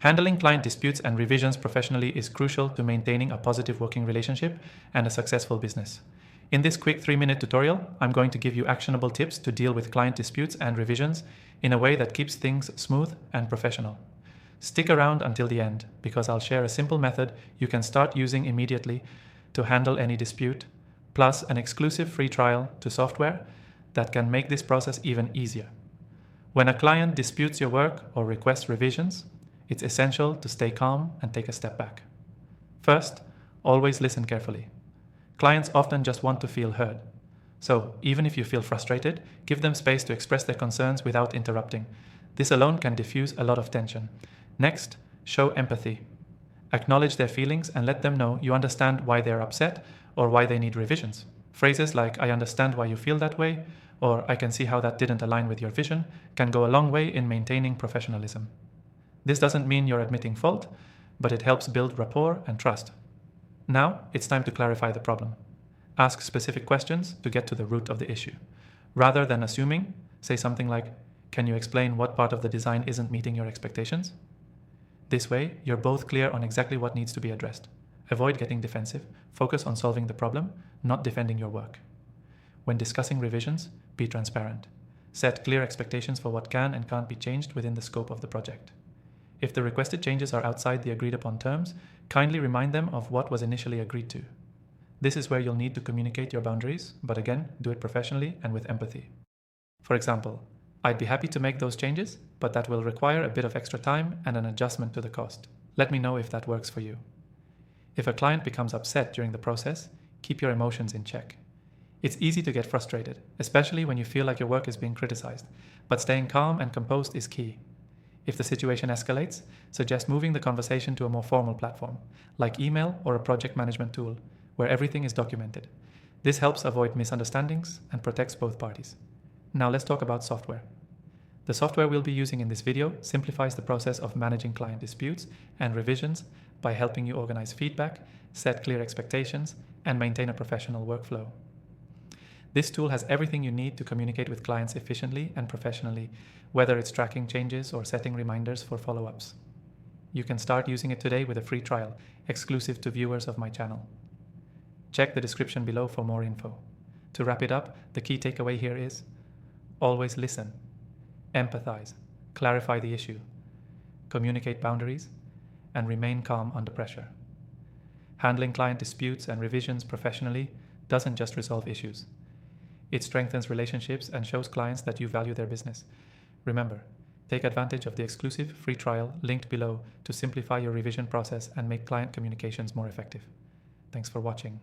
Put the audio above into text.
Handling client disputes and revisions professionally is crucial to maintaining a positive working relationship and a successful business. In this quick 3-minute tutorial, I'm going to give you actionable tips to deal with client disputes and revisions in a way that keeps things smooth and professional. Stick around until the end, because I'll share a simple method you can start using immediately to handle any dispute, plus an exclusive free trial to software that can make this process even easier. When a client disputes your work or requests revisions, it's essential to stay calm and take a step back. First, always listen carefully. Clients often just want to feel heard. So, even if you feel frustrated, give them space to express their concerns without interrupting. This alone can diffuse a lot of tension. Next, show empathy. Acknowledge their feelings and let them know you understand why they're upset or why they need revisions. Phrases like, "I understand why you feel that way," or "I can see how that didn't align with your vision," can go a long way in maintaining professionalism. This doesn't mean you're admitting fault, but it helps build rapport and trust. Now, it's time to clarify the problem. Ask specific questions to get to the root of the issue. Rather than assuming, say something like, "Can you explain what part of the design isn't meeting your expectations?" This way, you're both clear on exactly what needs to be addressed. Avoid getting defensive. Focus on solving the problem, not defending your work. When discussing revisions, be transparent. Set clear expectations for what can and can't be changed within the scope of the project. If the requested changes are outside the agreed upon terms, kindly remind them of what was initially agreed to. This is where you'll need to communicate your boundaries, but again, do it professionally and with empathy. For example, "I'd be happy to make those changes, but that will require a bit of extra time and an adjustment to the cost. Let me know if that works for you." If a client becomes upset during the process, keep your emotions in check. It's easy to get frustrated, especially when you feel like your work is being criticized, but staying calm and composed is key. If the situation escalates, suggest moving the conversation to a more formal platform, like email or a project management tool, where everything is documented. This helps avoid misunderstandings and protects both parties. Now let's talk about software. The software we'll be using in this video simplifies the process of managing client disputes and revisions by helping you organize feedback, set clear expectations, and maintain a professional workflow. This tool has everything you need to communicate with clients efficiently and professionally, whether it's tracking changes or setting reminders for follow-ups. You can start using it today with a free trial, exclusive to viewers of my channel. Check the description below for more info. To wrap it up, the key takeaway here is: always listen, empathize, clarify the issue, communicate boundaries, and remain calm under pressure. Handling client disputes and revisions professionally doesn't just resolve issues. It strengthens relationships and shows clients that you value their business. Remember, take advantage of the exclusive free trial linked below to simplify your revision process and make client communications more effective. Thanks for watching.